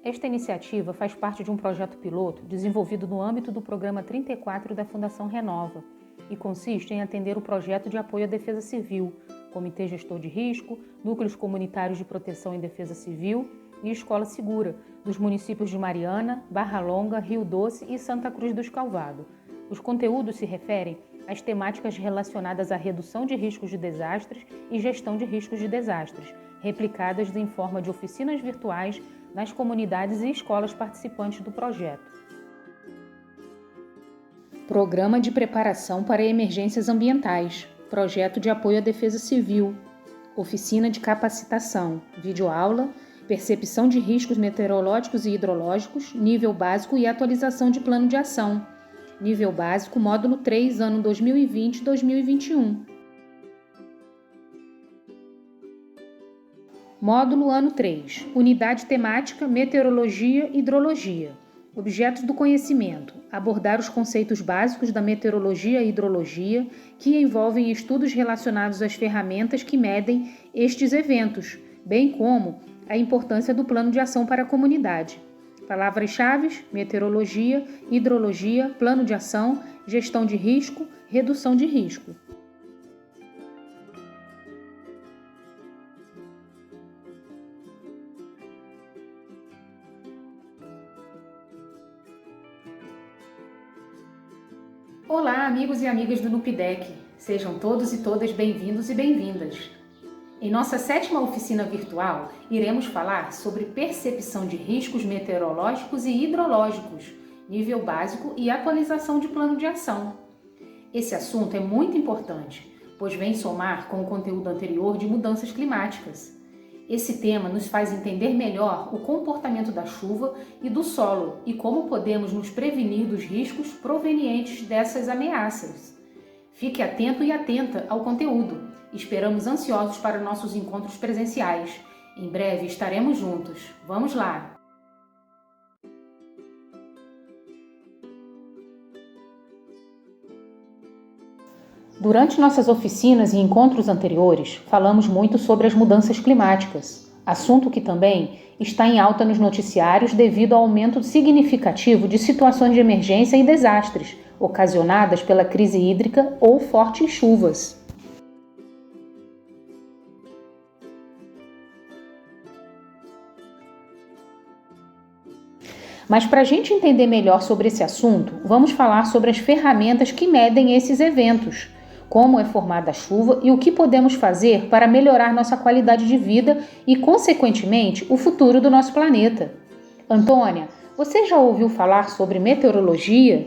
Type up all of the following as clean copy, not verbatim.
Esta iniciativa faz parte de um projeto piloto desenvolvido no âmbito do Programa 34 da Fundação Renova e consiste em atender o projeto de apoio à defesa civil, Comitê Gestor de Risco, Núcleos Comunitários de Proteção e Defesa Civil e Escola Segura, dos municípios de Mariana, Barra Longa, Rio Doce e Santa Cruz dos Calvados. Os conteúdos se referem às temáticas relacionadas à redução de riscos de desastres e gestão de riscos de desastres, replicadas em forma de oficinas virtuais nas comunidades e escolas participantes do projeto. Programa de Preparação para Emergências Ambientais, Projeto de Apoio à Defesa Civil, Oficina de Capacitação, Videoaula, Percepção de Riscos Meteorológicos e Hidrológicos, Nível Básico e Atualização de Plano de Ação, Nível Básico, Módulo 3, ano 2020-2021. Módulo Ano 3, Unidade Temática Meteorologia e Hidrologia. Objetos do conhecimento: abordar os conceitos básicos da meteorologia e hidrologia, que envolvem estudos relacionados às ferramentas que medem estes eventos, bem como a importância do plano de ação para a comunidade. Palavras-chave: meteorologia, hidrologia, plano de ação, gestão de risco, redução de risco. Olá, amigos e amigas do NUPDEC. Sejam todos e todas bem-vindos e bem-vindas. Em nossa 7ª oficina virtual, iremos falar sobre percepção de riscos meteorológicos e hidrológicos, nível básico e atualização de plano de ação. Esse assunto é muito importante, pois vem somar com o conteúdo anterior de mudanças climáticas. Esse tema nos faz entender melhor o comportamento da chuva e do solo e como podemos nos prevenir dos riscos provenientes dessas ameaças. Fique atento e atenta ao conteúdo. Esperamos ansiosos para nossos encontros presenciais. Em breve estaremos juntos. Vamos lá! Durante nossas oficinas e encontros anteriores, falamos muito sobre as mudanças climáticas, assunto que também está em alta nos noticiários devido ao aumento significativo de situações de emergência e desastres, ocasionadas pela crise hídrica ou fortes chuvas. Mas para a gente entender melhor sobre esse assunto, vamos falar sobre as ferramentas que medem esses eventos, como é formada a chuva e o que podemos fazer para melhorar nossa qualidade de vida e, consequentemente, o futuro do nosso planeta. Antônia, você já ouviu falar sobre meteorologia?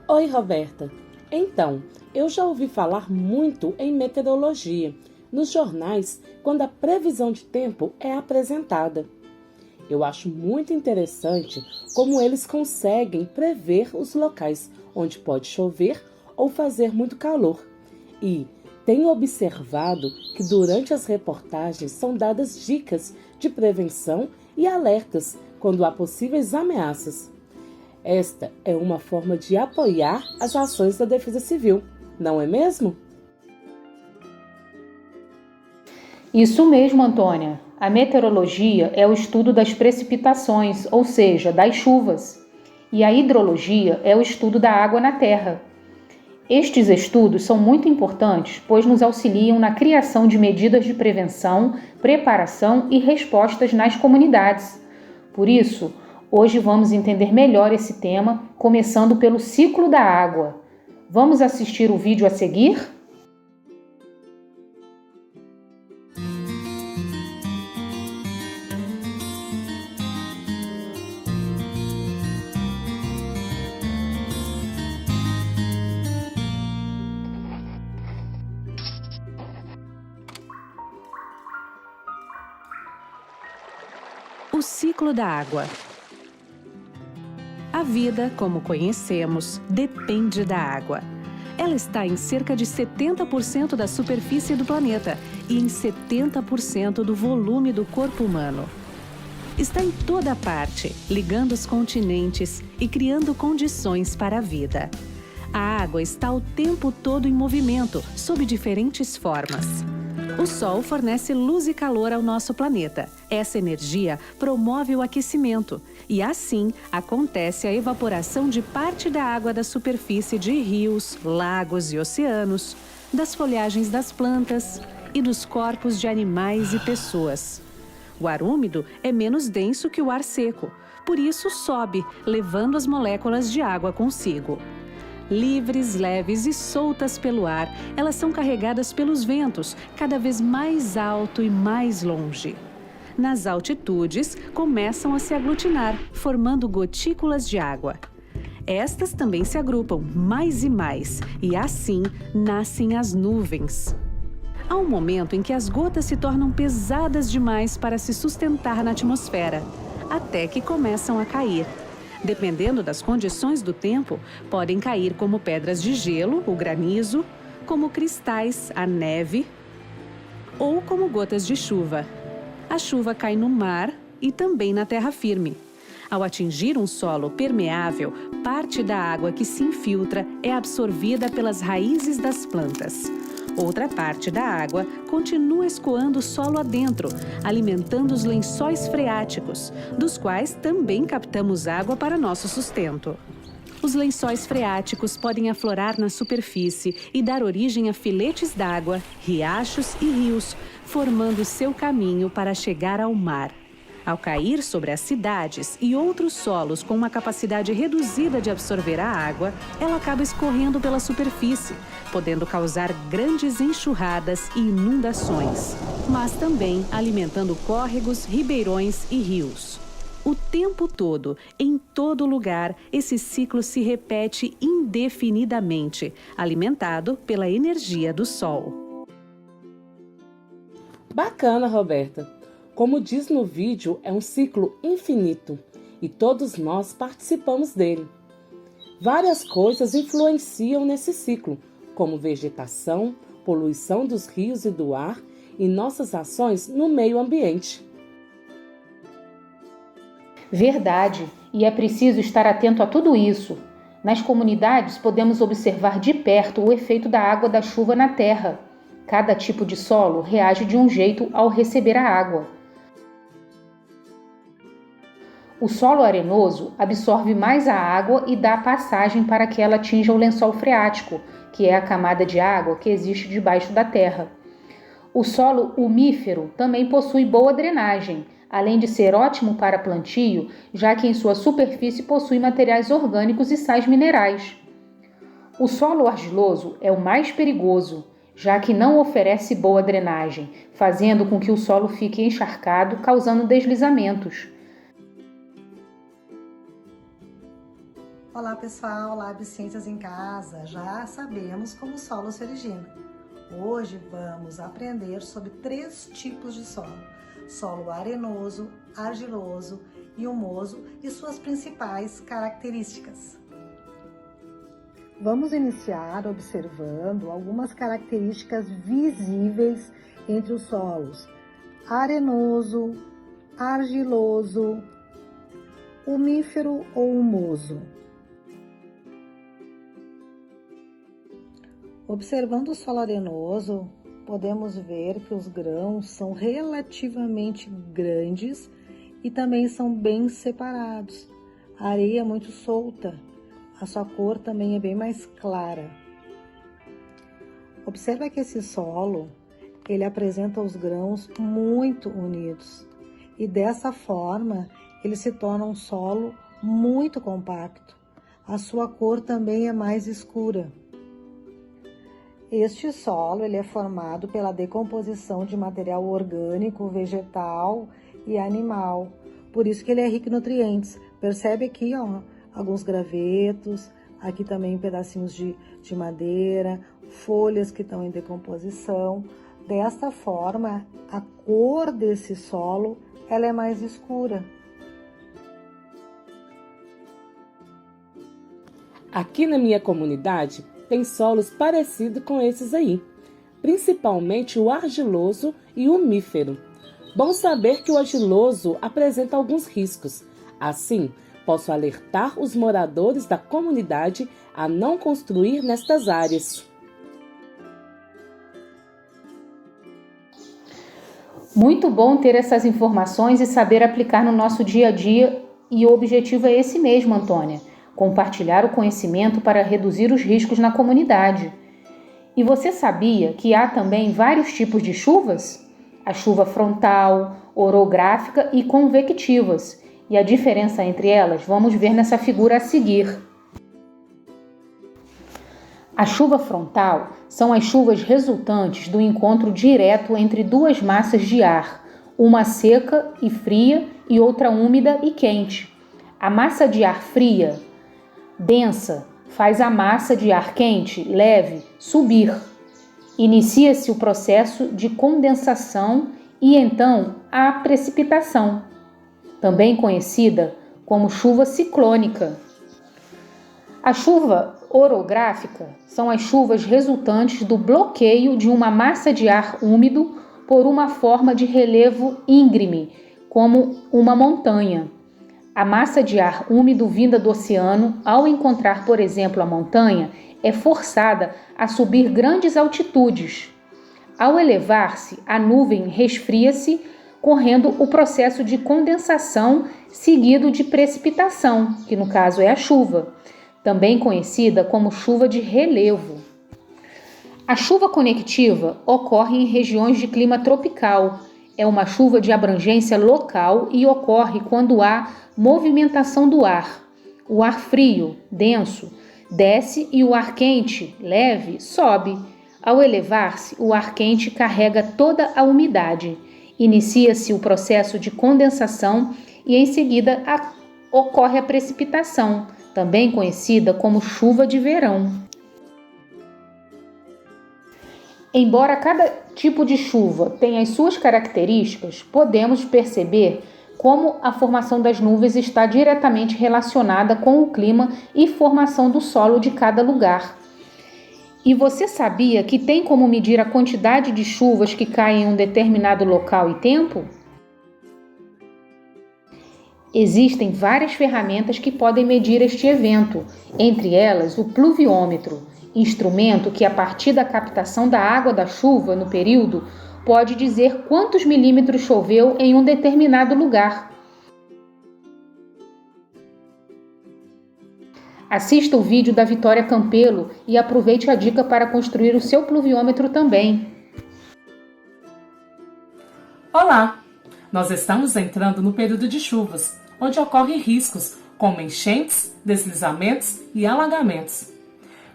Oi, Roberta. Então, eu já ouvi falar muito em meteorologia nos jornais quando a previsão de tempo é apresentada. Eu acho muito interessante como eles conseguem prever os locais onde pode chover ou fazer muito calor. E tenho observado que durante as reportagens são dadas dicas de prevenção e alertas quando há possíveis ameaças. Esta é uma forma de apoiar as ações da Defesa Civil, não é mesmo? Isso mesmo, Antônia. A meteorologia é o estudo das precipitações, ou seja, das chuvas. E a hidrologia é o estudo da água na terra. Estes estudos são muito importantes, pois nos auxiliam na criação de medidas de prevenção, preparação e respostas nas comunidades. Por isso, hoje vamos entender melhor esse tema, começando pelo ciclo da água. Vamos assistir o vídeo a seguir? O ciclo da água. A vida, como conhecemos, depende da água. Ela está em cerca de 70% da superfície do planeta e em 70% do volume do corpo humano. Está em toda parte, ligando os continentes e criando condições para a vida. A água está o tempo todo em movimento, sob diferentes formas. O Sol fornece luz e calor ao nosso planeta. Essa energia promove o aquecimento e, assim, acontece a evaporação de parte da água da superfície de rios, lagos e oceanos, das folhagens das plantas e dos corpos de animais e pessoas. O ar úmido é menos denso que o ar seco, por isso sobe, levando as moléculas de água consigo. Livres, leves e soltas pelo ar, elas são carregadas pelos ventos, cada vez mais alto e mais longe. Nas altitudes, começam a se aglutinar, formando gotículas de água. Estas também se agrupam mais e assim nascem as nuvens. Há um momento em que as gotas se tornam pesadas demais para se sustentar na atmosfera, até que começam a cair. Dependendo das condições do tempo, podem cair como pedras de gelo, o granizo, como cristais, a neve, ou como gotas de chuva. A chuva cai no mar e também na terra firme. Ao atingir um solo permeável, parte da água que se infiltra é absorvida pelas raízes das plantas. Outra parte da água continua escoando o solo adentro, alimentando os lençóis freáticos, dos quais também captamos água para nosso sustento. Os lençóis freáticos podem aflorar na superfície e dar origem a filetes d'água, riachos e rios, formando seu caminho para chegar ao mar. Ao cair sobre as cidades e outros solos com uma capacidade reduzida de absorver a água, ela acaba escorrendo pela superfície, podendo causar grandes enxurradas e inundações, mas também alimentando córregos, ribeirões e rios. O tempo todo, em todo lugar, esse ciclo se repete indefinidamente, alimentado pela energia do Sol. Bacana, Roberta! Como diz no vídeo, é um ciclo infinito e todos nós participamos dele. Várias coisas influenciam nesse ciclo, como vegetação, poluição dos rios e do ar e nossas ações no meio ambiente. Verdade, e é preciso estar atento a tudo isso. Nas comunidades, podemos observar de perto o efeito da água da chuva na terra. Cada tipo de solo reage de um jeito ao receber a água. O solo arenoso absorve mais a água e dá passagem para que ela atinja o lençol freático, que é a camada de água que existe debaixo da terra. O solo umífero também possui boa drenagem, além de ser ótimo para plantio, já que em sua superfície possui materiais orgânicos e sais minerais. O solo argiloso é o mais perigoso, já que não oferece boa drenagem, fazendo com que o solo fique encharcado, causando deslizamentos. Olá pessoal, Lab Ciências em Casa, já sabemos como o solo se origina. Hoje vamos aprender sobre 3 tipos de solo: solo arenoso, argiloso e humoso e suas principais características. Vamos iniciar observando algumas características visíveis entre os solos arenoso, argiloso, umífero ou humoso. Observando o solo arenoso, podemos ver que os grãos são relativamente grandes e também são bem separados. A areia é muito solta, a sua cor também é bem mais clara. Observa que esse solo, ele apresenta os grãos muito unidos e dessa forma ele se torna um solo muito compacto. A sua cor também é mais escura. Este solo ele é formado pela decomposição de material orgânico, vegetal e animal. Por isso que ele é rico em nutrientes. Percebe aqui, ó, alguns gravetos, aqui também pedacinhos de madeira, folhas que estão em decomposição. Desta forma, a cor desse solo ela é mais escura. Aqui na minha comunidade, tem solos parecidos com esses aí, principalmente o argiloso e o umífero. Bom saber que o argiloso apresenta alguns riscos. Assim, posso alertar os moradores da comunidade a não construir nestas áreas. Muito bom ter essas informações e saber aplicar no nosso dia a dia, e o objetivo é esse mesmo, Antônia: compartilhar o conhecimento para reduzir os riscos na comunidade. E você sabia que há também vários tipos de chuvas? A chuva frontal, orográfica e convectivas. E a diferença entre elas vamos ver nessa figura a seguir. A chuva frontal são as chuvas resultantes do encontro direto entre duas massas de ar, uma seca e fria e outra úmida e quente. A massa de ar fria, densa, faz a massa de ar quente, leve, subir. Inicia-se o processo de condensação e então a precipitação, também conhecida como chuva ciclônica. A chuva orográfica são as chuvas resultantes do bloqueio de uma massa de ar úmido por uma forma de relevo íngreme, como uma montanha. A massa de ar úmido vinda do oceano, ao encontrar, por exemplo, a montanha, é forçada a subir grandes altitudes. Ao elevar-se, a nuvem resfria-se, correndo o processo de condensação seguido de precipitação, que no caso é a chuva, também conhecida como chuva de relevo. A chuva conectiva ocorre em regiões de clima tropical. É uma chuva de abrangência local e ocorre quando há movimentação do ar. O ar frio, denso, desce e o ar quente, leve, sobe. Ao elevar-se, o ar quente carrega toda a umidade. Inicia-se o processo de condensação e em seguida ocorre a precipitação, também conhecida como chuva de verão. Embora cada tipo de chuva tenha as suas características, podemos perceber como a formação das nuvens está diretamente relacionada com o clima e formação do solo de cada lugar. E você sabia que tem como medir a quantidade de chuvas que caem em um determinado local e tempo? Existem várias ferramentas que podem medir este evento, entre elas o pluviômetro, instrumento que, a partir da captação da água da chuva no período, pode dizer quantos milímetros choveu em um determinado lugar. Assista o vídeo da Vitória Campelo e aproveite a dica para construir o seu pluviômetro também. Olá! Nós estamos entrando no período de chuvas, onde ocorrem riscos como enchentes, deslizamentos e alagamentos.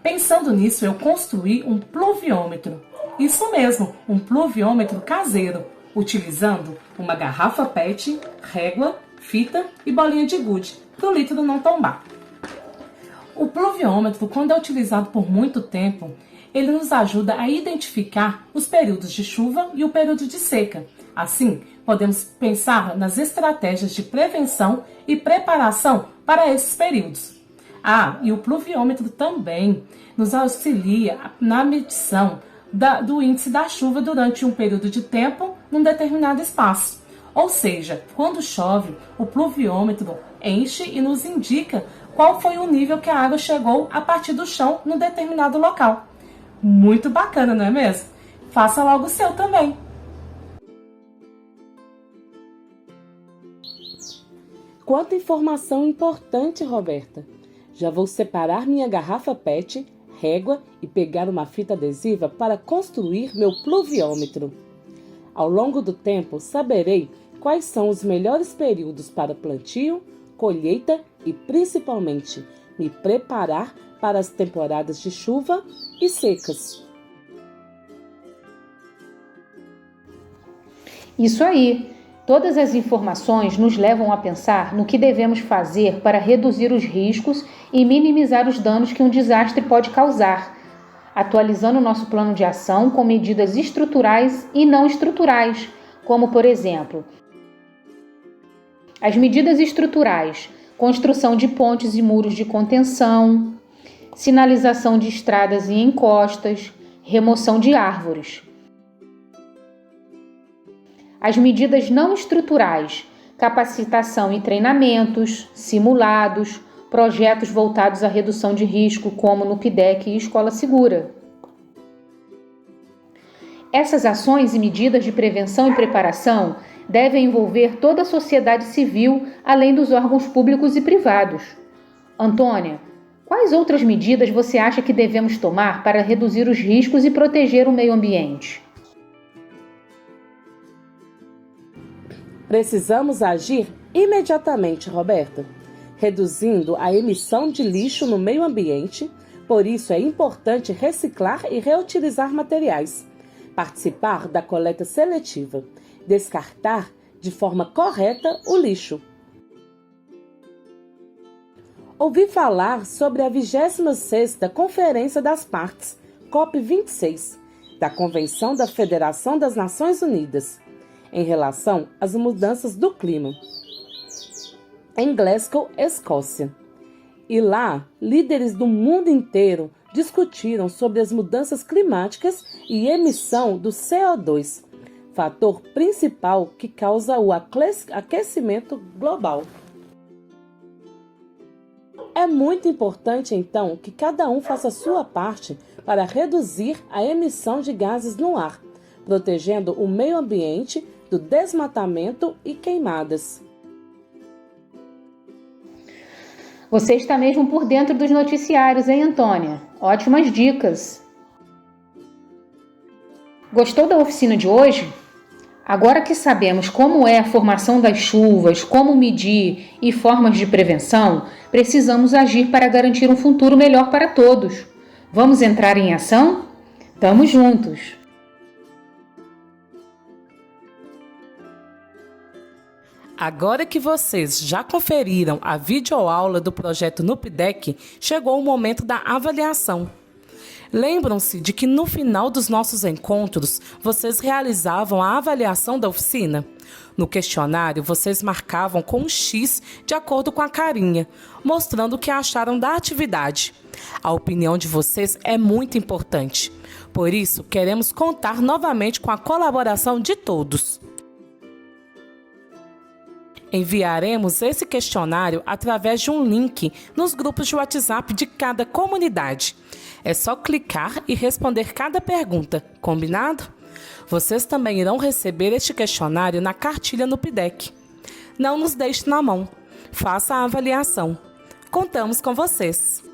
Pensando nisso, eu construí um pluviômetro. Isso mesmo, um pluviômetro caseiro, utilizando uma garrafa PET, régua, fita e bolinha de gude, para o litro não tombar. O pluviômetro, quando é utilizado por muito tempo, ele nos ajuda a identificar os períodos de chuva e o período de seca. Assim, podemos pensar nas estratégias de prevenção e preparação para esses períodos. E o pluviômetro também nos auxilia na medição do índice da chuva durante um período de tempo num determinado espaço. Ou seja, quando chove, o pluviômetro enche e nos indica qual foi o nível que a água chegou a partir do chão num determinado local. Muito bacana, não é mesmo? Faça logo o seu também. Quanta informação importante, Roberta! Já vou separar minha garrafa PET, régua e pegar uma fita adesiva para construir meu pluviômetro. Ao longo do tempo, saberei quais são os melhores períodos para plantio, colheita e, principalmente, me preparar para as temporadas de chuva e secas. Isso aí! Todas as informações nos levam a pensar no que devemos fazer para reduzir os riscos e minimizar os danos que um desastre pode causar, atualizando o nosso plano de ação com medidas estruturais e não estruturais, como, por exemplo, as medidas estruturais: construção de pontes e muros de contenção, sinalização de estradas e encostas, remoção de árvores. As medidas não estruturais: capacitação e treinamentos, simulados, projetos voltados à redução de risco, como no PIDEC e Escola Segura. Essas ações e medidas de prevenção e preparação devem envolver toda a sociedade civil, além dos órgãos públicos e privados. Antônia, quais outras medidas você acha que devemos tomar para reduzir os riscos e proteger o meio ambiente? Precisamos agir imediatamente, Roberta, reduzindo a emissão de lixo no meio ambiente. Por isso é importante reciclar e reutilizar materiais, participar da coleta seletiva, descartar de forma correta o lixo. Ouvi falar sobre a 26ª Conferência das Partes, COP26, da Convenção da Federação das Nações Unidas, em relação às mudanças do clima, em Glasgow, Escócia. E lá, líderes do mundo inteiro discutiram sobre as mudanças climáticas e emissão do CO2, fator principal que causa o aquecimento global. É muito importante, então, que cada um faça a sua parte para reduzir a emissão de gases no ar, protegendo o meio ambiente do desmatamento e queimadas. Você está mesmo por dentro dos noticiários, hein, Antônia? Ótimas dicas! Gostou da oficina de hoje? Agora que sabemos como é a formação das chuvas, como medir e formas de prevenção, precisamos agir para garantir um futuro melhor para todos. Vamos entrar em ação? Tamo juntos! Agora que vocês já conferiram a videoaula do projeto NUPDEC, chegou o momento da avaliação. Lembram-se de que no final dos nossos encontros, vocês realizavam a avaliação da oficina? No questionário, vocês marcavam com um X de acordo com a carinha, mostrando o que acharam da atividade. A opinião de vocês é muito importante. Por isso, queremos contar novamente com a colaboração de todos. Enviaremos esse questionário através de um link nos grupos de WhatsApp de cada comunidade. É só clicar e responder cada pergunta, combinado? Vocês também irão receber este questionário na cartilha NUPDEC. Não nos deixe na mão. Faça a avaliação. Contamos com vocês!